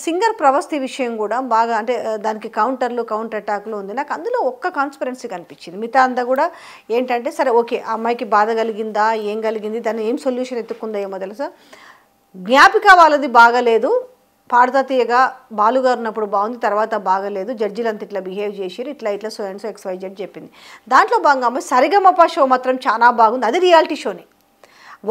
Singer Pravasthi విషయం కూడా బాగా అంటే దానికి కౌంటర్ అటాక్లు ఉంది. నాకు అందులో ఒక్క కాన్స్పరెన్సీ కనిపించింది. మిగతా అంతా కూడా ఏంటంటే సరే ఓకే ఆ అమ్మాయికి బాధ కలిగిందా, ఏం కలిగింది, దాన్ని ఏం సొల్యూషన్ ఎత్తుకుందా ఏమో తెలుసా. జ్ఞాపిక వాళ్ళది బాగలేదు, పాడతా తీయగా బాలుగారు ఉన్నప్పుడు బాగుంది, తర్వాత బాగలేదు, జడ్జిలు అంతా ఇట్లా బిహేవ్ చేసిరు, ఇట్లా సో అండ్ సో XYZ చెప్పింది. దాంట్లో భాగంగా అమ్మాయి సరిగమప షో మాత్రం చాలా బాగుంది. అది రియాలిటీ షోని.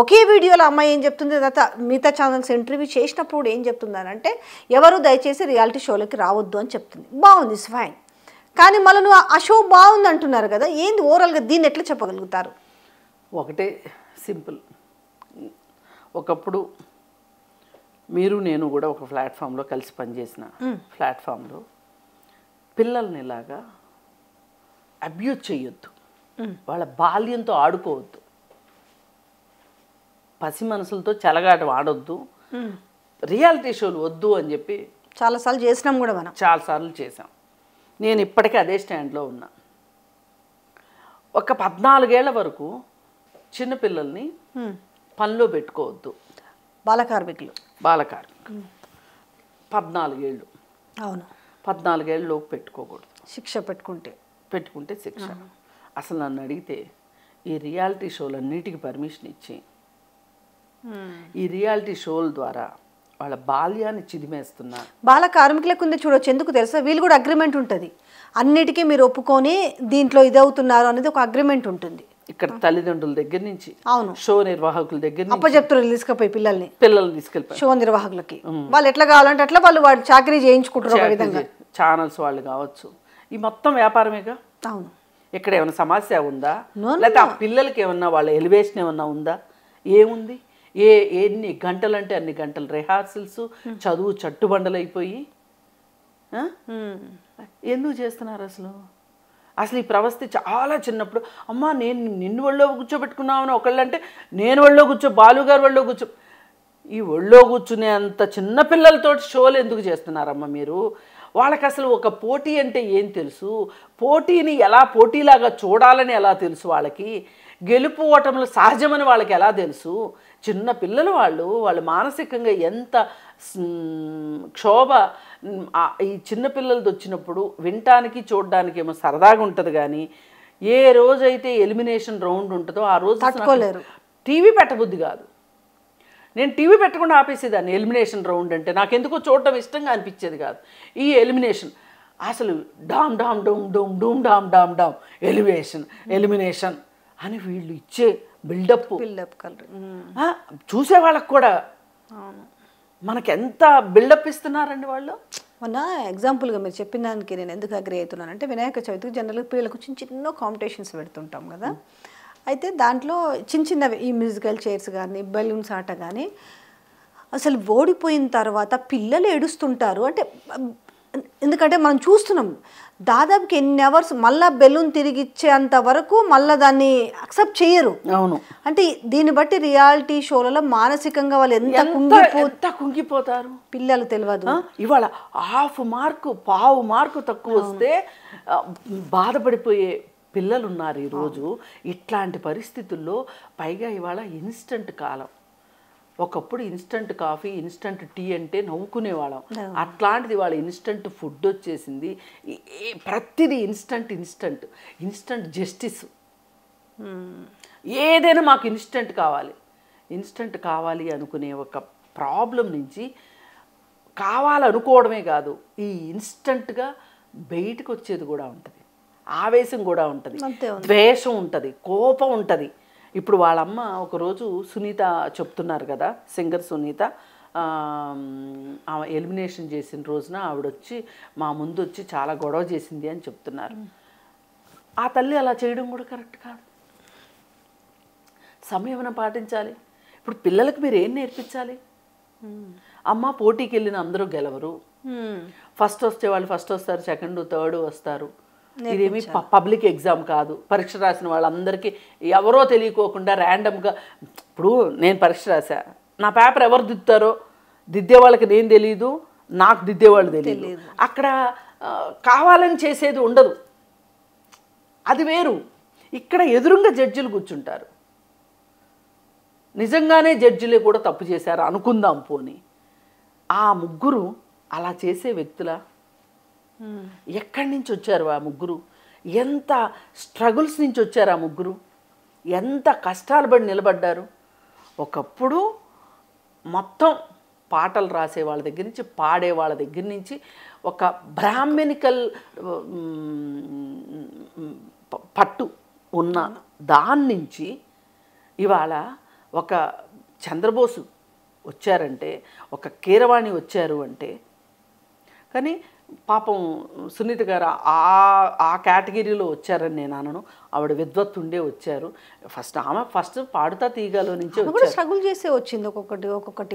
ఒకే వీడియోలో అమ్మాయి ఏం చెప్తుంది, తర్వాత మిగతా ఛానల్స్ ఇంటర్వ్యూ చేసినప్పుడు ఏం చెప్తుందనంటే ఎవరు దయచేసి రియాలిటీ షోలోకి రావద్దు అని చెప్తుంది. బాగుంది, ఫైన్. కానీ మళ్ళీ నువ్వు ఆ షో బాగుంది అంటున్నారు కదా, ఏంది ఓవరాల్గా దీన్ని ఎట్లా చెప్పగలుగుతారు? ఒకటే సింపుల్. ఒకప్పుడు మీరు నేను కూడా ఒక ప్లాట్ఫామ్లో కలిసి పనిచేసిన ప్లాట్ఫామ్లో పిల్లల్ని ఇలాగా అబ్యూజ్ చేయొద్దు, వాళ్ళ బాల్యంతో ఆడుకోవద్దు, పసి మనసులతో చెలగాట ఆడొద్దు, రియాలిటీ షోలు వద్దు అని చెప్పి చాలాసార్లు చేసినాం కూడా మనం, చాలాసార్లు చేసాం. నేను ఇప్పటికీ అదే స్టాండ్లో ఉన్నా. ఒక 14 ఏళ్ల వరకు చిన్నపిల్లల్ని పనిలో పెట్టుకోవద్దు, బాలకార్మికులు 14 ఏళ్ళు. అవును, 14 ఏళ్ళలోపు పెట్టుకోకూడదు. శిక్ష పెట్టుకుంటే శిక్ష. అసలు నన్ను అడిగితే ఈ రియాలిటీ షోలన్నిటికీ పర్మిషన్ ఇచ్చి ఈ రియాలిటీ షోల ద్వారా వాళ్ళ బాల్యాన్ని చిదిమేస్తున్నారు. బాల కార్మికులకు ఉంది చూడొచ్చు. ఎందుకు తెలుసా, వీళ్ళు కూడా అగ్రిమెంట్ ఉంటుంది, అన్నిటికీ మీరు ఒప్పుకొని దీంట్లో ఇదవుతున్నారు అనేది ఒక అగ్రిమెంట్ ఉంటుంది. ఇక్కడ తల్లిదండ్రుల దగ్గర నుంచి, అవును, షో నిర్వాహకుల దగ్గర నుంచి అప్పచెప్తారు తీసుకుపోయి పిల్లల్ని తీసుకెళ్ళిపోయి షో నిర్వాహకులకి. వాళ్ళు ఎట్లా కావాలంటే అట్లా వాళ్ళు చాకరీ చేయించుకుంటారు ఒక విధంగా. ఛానల్స్ వాళ్ళు కావచ్చు, ఈ మొత్తం వ్యాపారమేగా. అవును. ఇక్కడ ఏమైనా సమస్య ఉందా, లేకపోతే ఆ పిల్లలకి ఏమన్నా వాళ్ళ ఎలివేషన్ ఏమన్నా ఉందా? ఏముంది? ఎన్ని గంటలు అంటే అన్ని గంటలు రిహార్సల్స్, చదువు చట్టుబండలైపోయి ఎందుకు చేస్తున్నారు అసలు? అసలు ఈ ప్రవస్థ చాలా చిన్నప్పుడు అమ్మ నేను నిన్ను ఒళ్ళో కూర్చోబెట్టుకున్నామని ఒకళ్ళంటే నేను ఒళ్ళో బాలుగారు ఒళ్ళో ఈ ఒళ్ళో కూర్చునే అంత చిన్నపిల్లలతో షోలు ఎందుకు చేస్తున్నారమ్మ మీరు? వాళ్ళకి అసలు ఒక పోటీ అంటే ఏం తెలుసు, పోటీని ఎలా పోటీలాగా చూడాలని ఎలా తెలుసు, వాళ్ళకి గెలుపు ఓటములు సహజమని వాళ్ళకి ఎలా తెలుసు? చిన్న పిల్లలు వాళ్ళు మానసికంగా ఎంత క్షోభ. ఈ చిన్నపిల్లలది వచ్చినప్పుడు వినటానికి చూడడానికి ఏమో సరదాగా ఉంటుంది, కానీ ఏ రోజైతే ఎలిమినేషన్ రౌండ్ ఉంటుందో ఆ రోజు తట్టుకోలేరు. టీవీ పెట్టబుద్ధి కాదు. నేను టీవీ పెట్టకుండా ఆపేసేదాన్ని. ఎలిమినేషన్ రౌండ్ అంటే నాకెందుకో చూడటం ఇష్టంగా అనిపించేది కాదు. ఈ ఎలిమినేషన్ అసలు డామ్ డామ్ డూమ్ డూమ్ డూమ్ డామ్ డామ్ డామ్ ఎలిమినేషన్ అని వీళ్ళు ఇచ్చే బిల్డప్ చూసే వాళ్ళకు కూడా మనకి ఎంత బిల్డప్ ఇస్తున్నారండి వాళ్ళు. మొన్న ఎగ్జాంపుల్గా మీరు చెప్పిన దానికి నేను ఎందుకు అగ్రి అవుతున్నానంటే, వినాయక చవితికి జనరల్గా పిల్లలకు చిన్న కాంపిటీషన్స్ పెడుతుంటాం కదా. అయితే దాంట్లో చిన్నవి ఈ మ్యూజికల్ చైర్స్ కానీ బెలూన్స్ ఆట కానీ అసలు ఓడిపోయిన తర్వాత పిల్లలు ఏడుస్తుంటారు. అంటే ఎందుకంటే మనం చూస్తున్నాం దాదాపుకి ఎన్ని అవర్స్ మళ్ళీ బెలూన్ తిరిగి ఇచ్చేంత వరకు మళ్ళీ దాన్ని అక్సెప్ట్ చేయరు. అవును. అంటే దీన్ని బట్టి రియాలిటీ షోలలో మానసికంగా వాళ్ళు ఎంత కుంగిపోతారు పిల్లలు తెలియదు. ఇవాళ పావు మార్కు తక్కువ వస్తే బాధపడిపోయే పిల్లలు ఉన్నారు ఈరోజు. ఇట్లాంటి పరిస్థితుల్లో పైగా ఇవాళ ఇన్స్టంట్ కాలం. ఒకప్పుడు ఇన్స్టంట్ కాఫీ, ఇన్స్టంట్ టీ అంటే నవ్వుకునేవాళ్ళం. అట్లాంటిది వాళ్ళ ఇన్స్టంట్ ఫుడ్ వచ్చేసింది. ప్రతిదీ ఇన్స్టంట్ జస్టిస్. ఏదైనా మాకు ఇన్స్టంట్ కావాలి అనుకునే ఒక ప్రాబ్లం నుంచి కావాలనుకోవడమే కాదు, ఈ ఇన్స్టంట్గా బయటకు వచ్చేది కూడా ఉంటుంది, ఆవేశం కూడా ఉంటుంది, ద్వేషం ఉంటుంది, కోపం ఉంటుంది. ఇప్పుడు వాళ్ళమ్మ ఒకరోజు సునీత చెప్తున్నారు కదా, సింగర్ సునీత ఆమె ఎలిమినేషన్ చేసిన రోజున ఆవిడొచ్చి మా ముందు వచ్చి చాలా గొడవ చేసింది అని చెప్తున్నారు. ఆ తల్లి అలా చేయడం కూడా కరెక్ట్ కాదు. సంయమనం పాటించాలి. ఇప్పుడు పిల్లలకు మీరు ఏం నేర్పించాలి? అమ్మ పోటీకి వెళ్ళిన అందరూ గెలవరు, ఫస్ట్ వచ్చే వాళ్ళు ఫస్ట్ వస్తారు, సెకండ్ థర్డ్ వస్తారు. ఇదేమి పబ్లిక్ ఎగ్జామ్ కాదు. పరీక్ష రాసిన వాళ్ళందరికీ ఎవరో తెలియకోకుండా ర్యాండమ్గా, ఇప్పుడు నేను పరీక్ష రాశా, నా పేపర్ ఎవరు దిద్దే వాళ్ళకి నేను తెలీదు, నాకు దిద్దేవాళ్ళు తెలియదు. అక్కడ కావాలని చేసేది ఉండదు, అది వేరు. ఇక్కడ ఎదురుగా జడ్జిలు కూర్చుంటారు. నిజంగానే జడ్జిలే కూడా తప్పు చేశారు అనుకుందాం పోని, ఆ ముగ్గురు అలా చేసే వ్యక్తుల ఎక్కడి నుంచి వచ్చారు ఆ ముగ్గురు, ఎంత స్ట్రగుల్స్ నుంచి వచ్చారు ఆ ముగ్గురు, ఎంత కష్టాలు పడి నిలబడ్డారు. ఒకప్పుడు మొత్తం పాటలు రాసే వాళ్ళ దగ్గర నుంచి, పాడే వాళ్ళ దగ్గర నుంచి, ఒక బ్రాహ్మణికల్ పట్టు ఉన్న దాని నుంచి ఇవాళ ఒక చంద్రబోసు వచ్చారంటే, ఒక కీరవాణి వచ్చారు అంటే. కానీ పాపం సునీత గారు ఆ కేటగిరీలో వచ్చారని నేను అనను. ఆవిడ విద్వత్తుండే వచ్చారు. ఆమె ఫస్ట్ పాడుతా తీగలో నుంచే వచ్చారు. స్ట్రగుల్ చేసే వచ్చింది ఒక్కొక్కటి.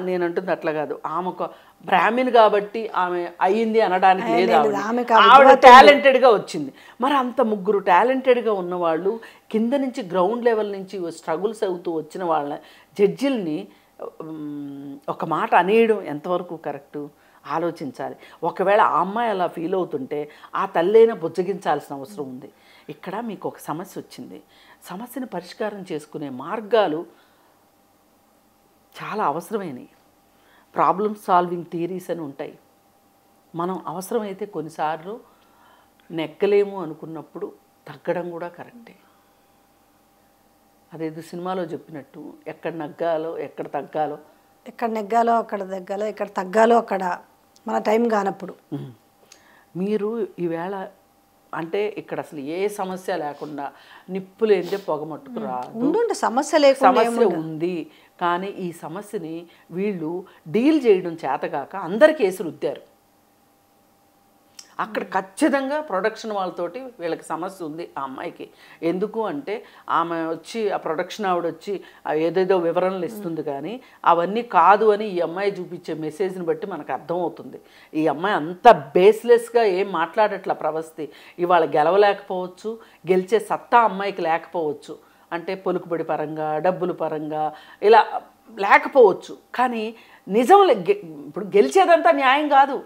నేను అంటుంది అట్లా కాదు. ఆమె ఒక బ్రాహ్మణ్ కాబట్టి ఆమె అయ్యింది అనడానికి లేదు. ఆవిడ టాలెంటెడ్గా వచ్చింది. మరి అంత ముగ్గురు టాలెంటెడ్గా ఉన్నవాళ్ళు కింద నుంచి గ్రౌండ్ లెవెల్ నుంచి స్ట్రగుల్స్ అవుతూ వచ్చిన వాళ్ళ జడ్జిల్ని ఒక మాట అనేయడం ఎంతవరకు కరెక్టు ఆలోచించాలి. ఒకవేళ ఆ అమ్మాయి అలా ఫీల్ అవుతుంటే ఆ తల్లైనా బుజ్జగించాల్సిన అవసరం ఉంది. ఇక్కడ మీకు ఒక సమస్య వచ్చింది. సమస్యను పరిష్కారం చేసుకునే మార్గాలు చాలా అవసరమైనవి. ప్రాబ్లమ్ సాల్వింగ్ థియరీస్ అని ఉంటాయి. మనం అవసరమైతే కొన్నిసార్లు నెగ్గలేము అనుకున్నప్పుడు తగ్గడం కూడా కరెక్టే. అదేదో సినిమాలో చెప్పినట్టు, ఎక్కడ నగ్గాలో ఎక్కడ తగ్గాలో, ఎక్కడ నెగ్గాలో అక్కడ తగ్గాలో, ఎక్కడ తగ్గాలో అక్కడ మన టైం కానప్పుడు. మీరు ఈవేళ అంటే ఇక్కడ అసలు ఏ సమస్య లేకుండా నిప్పు లేనిదే పొగమట్టుకు రాదు. సమస్య ఉంది. కానీ ఈ సమస్యని వీళ్ళు డీల్ చేయడం చేతగాక అందరి కేసులు రుద్దారు. అక్కడ ఖచ్చితంగా ప్రొడక్షన్ వాళ్ళతోటి వీళ్ళకి సమస్య ఉంది ఆ అమ్మాయికి. ఎందుకు అంటే ఆమె వచ్చి ఆ ప్రొడక్షన్ ఆవిడ వచ్చి ఏదేదో వివరణలు ఇస్తుంది, కానీ అవన్నీ కాదు అని ఈ అమ్మాయి చూపించే మెసేజ్ని బట్టి మనకు అర్థమవుతుంది. ఈ అమ్మాయి అంత బేస్లెస్గా ఏం మాట్లాడట్ల ప్రవస్తి. ఇవాళ గెలవలేకపోవచ్చు, గెలిచే సత్తా అమ్మాయికి లేకపోవచ్చు. అంటే పొలుకుబడి పరంగా, డబ్బుల పరంగా ఇలా లేకపోవచ్చు. కానీ నిజం ఇప్పుడు గెలిచేదంతా న్యాయం కాదు,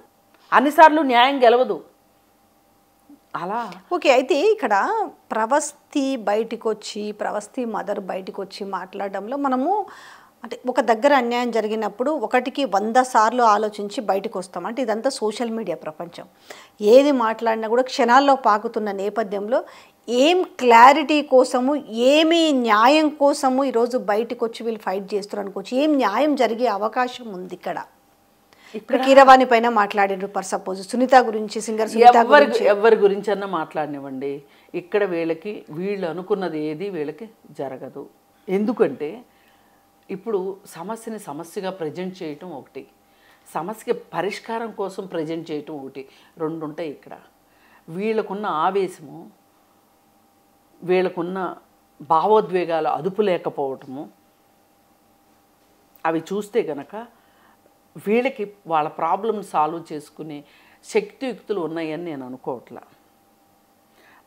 అన్నిసార్లు న్యాయం గెలవదు. అలా ఓకే. అయితే ఇక్కడ ప్రవస్తి మదర్ బయటికి వచ్చి మాట్లాడడంలో మనము అంటే ఒక దగ్గర అన్యాయం జరిగినప్పుడు 1కి 100 సార్లు ఆలోచించి బయటకు వస్తాం. అంటే ఇదంతా సోషల్ మీడియా ప్రపంచం. ఏది మాట్లాడినా కూడా క్షణాల్లో పాకుతున్న నేపథ్యంలో ఏం క్లారిటీ కోసము, ఏమి న్యాయం కోసము ఈరోజు బయటకు వచ్చి వీళ్ళు ఫైట్ చేస్తున్నారు అనుకోవచ్చు. ఏం న్యాయం జరిగే అవకాశం ఉంది ఇక్కడ? ఇప్పుడు కీరవాణి పైన మాట్లాడారు, పర్ సపోజ్ సునీత గురించి, సింగర్ సునీత గురించి, ఎవరి గురించి అన్నా మాట్లాడినివ్వండి. ఇక్కడ వీళ్ళు అనుకున్నది ఏది వీళ్ళకి జరగదు. ఎందుకంటే ఇప్పుడు సమస్యగా ప్రజెంట్ చేయటం ఒకటి, సమస్యకి పరిష్కారం కోసం ప్రజెంట్ చేయటం ఒకటి, రెండు ఉంటాయి ఇక్కడ. వీళ్ళకున్న ఆవేశము, వీళ్ళకున్న భావోద్వేగాలు అదుపు లేకపోవటము, అవి చూస్తే గనక వీళ్ళకి వాళ్ళ ప్రాబ్లమ్ సాల్వ్ చేసుకునే శక్తియుక్తులు ఉన్నాయని నేను అనుకోవట్లా.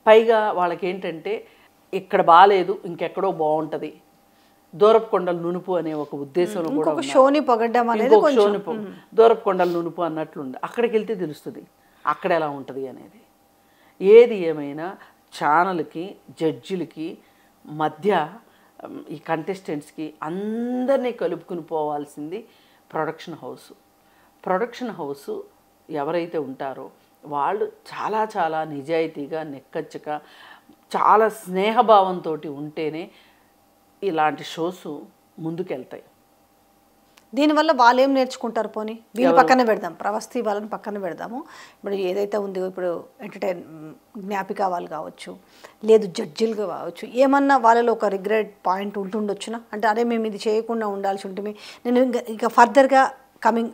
పైగా వాళ్ళకి ఏంటంటే ఇక్కడ బాగాలేదు ఇంకెక్కడో బాగుంటుంది, దూరపు కొండల నునుపు అనే ఒక ఉద్దేశంలో కూడా దూరపు కొండల నునుపు అన్నట్లుంది. అక్కడికి వెళ్తే తెలుస్తుంది అక్కడ ఎలా ఉంటుంది అనేది. ఏది ఏమైనా ఛానల్కి, జడ్జిలకి మధ్య ఈ కంటెస్టెంట్స్కి అందరినీ కలుపుకుని పోవాల్సింది ప్రొడక్షన్ హౌసు ఎవరైతే ఉంటారో వాళ్ళు చాలా చాలా నిజాయితీగా, నెక్కచ్చగా, చాలా స్నేహభావంతో ఉంటేనే ఇలాంటి షోస్ ముందుకెళ్తాయి. దీనివల్ల వాళ్ళు ఏం నేర్చుకుంటారు? పోనీ వీళ్ళు పక్కన పెడదాం, ప్రవస్తి వాళ్ళని పక్కన పెడదాము. ఇప్పుడు ఏదైతే ఉందో ఇప్పుడు జ్ఞాపిక వాళ్ళు కావచ్చు, లేదు జడ్జిలు కావచ్చు, ఏమన్నా వాళ్ళలో ఒక రిగ్రెట్ పాయింట్ ఉంటుండొచ్చునా? అంటే అదే మేము ఇది చేయకుండా ఉండాల్సి ఉంటుంది, నేను ఇంకా ఫర్దర్గా కమింగ్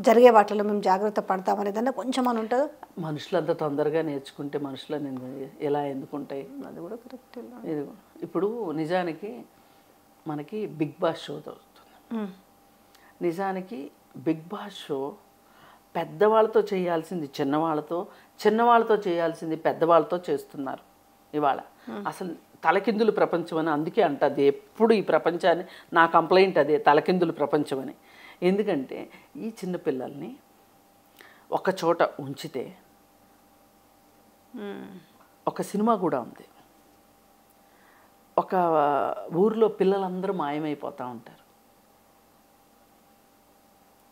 జరిగే వాటిలో మేము జాగ్రత్త పడతామనేదన్నా కొంచెం అని ఉంటుంది. మనుషులు అంత తొందరగా నేర్చుకుంటే మనుషులు ఎలా ఎందుకుంటాయి? అది కూడా కరెక్ట్. ఇది ఇప్పుడు నిజానికి మనకి బిగ్ బాస్ షో దొరుకుతుంది. నిజానికి బిగ్ బాస్ షో పెద్దవాళ్ళతో చేయాల్సింది చిన్నవాళ్ళతో చేయాల్సింది పెద్దవాళ్ళతో చేస్తున్నారు ఇవాళ. అసలు తలకిందులు ప్రపంచం అని అందుకే అంటది ఎప్పుడు ఈ ప్రపంచాన్ని. నా కంప్లైంట్ అదే, తలకిందులు ప్రపంచం అని. ఎందుకంటే ఈ చిన్నపిల్లల్ని ఒక చోట ఉంచితే, ఒక సినిమా కూడా ఉంది, ఒక ఊరిలో పిల్లలందరూ మాయమైపోతూ ఉంటారు.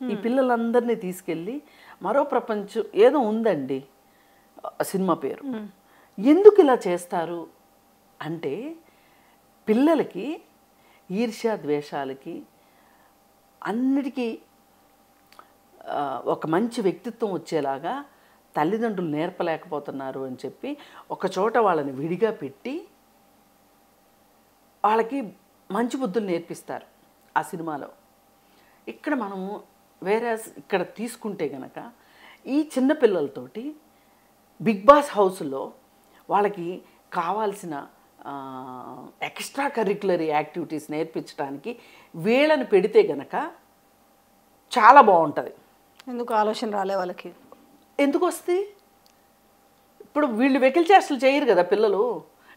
ఈ పిల్లలందరినీ తీసుకెళ్ళి మరో ప్రపంచం ఏదో ఉందండి సినిమా పేరు. ఎందుకు ఇలా చేస్తారు అంటే పిల్లలకి ఈర్ష్య ద్వేషాలకి అన్నిటికీ ఒక మంచి వ్యక్తిత్వం వచ్చేలాగా తల్లిదండ్రులు నేర్పలేకపోతున్నారు అని చెప్పి ఒక చోట వాళ్ళని విడిగా పెట్టి వాళ్ళకి మంచి బుద్ధులు నేర్పిస్తారు ఆ సినిమాలో. ఇక్కడ మనము వేరే ఇక్కడ తీసుకుంటే గనక ఈ చిన్న పిల్లలతోటి బిగ్ బాస్ హౌస్లో వాళ్ళకి కావాల్సిన ఎక్స్ట్రా కరిక్యులర్ యాక్టివిటీస్ నేర్పించడానికి వీళ్ళని పెడితే గనక చాలా బాగుంటుంది. ఎందుకు ఆలోచన రాలే వాళ్ళకి? ఎందుకు వస్తుంది? ఇప్పుడు వీళ్ళు వెకిల్ చేష్టలు చేయరు కదా పిల్లలు.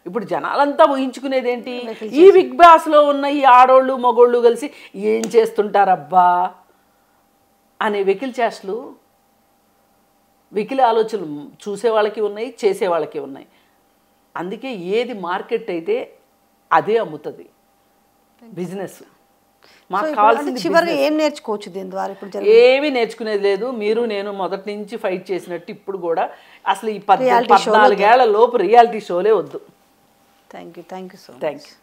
ఇప్పుడు జనాలంతా ఊహించుకునేది ఏంటి, ఈ బిగ్ బాస్లో ఉన్న ఈ ఆడోళ్ళు మగోళ్ళు కలిసి ఏం చేస్తుంటారబ్బా అనే వెకిల్ చేష్టలు, వెకిలి ఆలోచనలు చూసే వాళ్ళకి ఉన్నాయి, చేసే వాళ్ళకి ఉన్నాయి. అందుకే ఏది మార్కెట్ అయితే అదే అమ్ముతుంది బిజినెస్. మాకు కావాల్సింది చివరిగా ఏం నేర్చుకోవచ్చు దీని ద్వారా? ఇప్పుడు ఏమీ నేర్చుకునేది లేదు. మీరు నేను మొదటి నుంచి ఫైట్ చేసినట్టు ఇప్పుడు కూడా అసలు ఈ 14 ఏళ్ల లోపు రియాలిటీ షోలే వద్దు. Thank you so much. Thank you.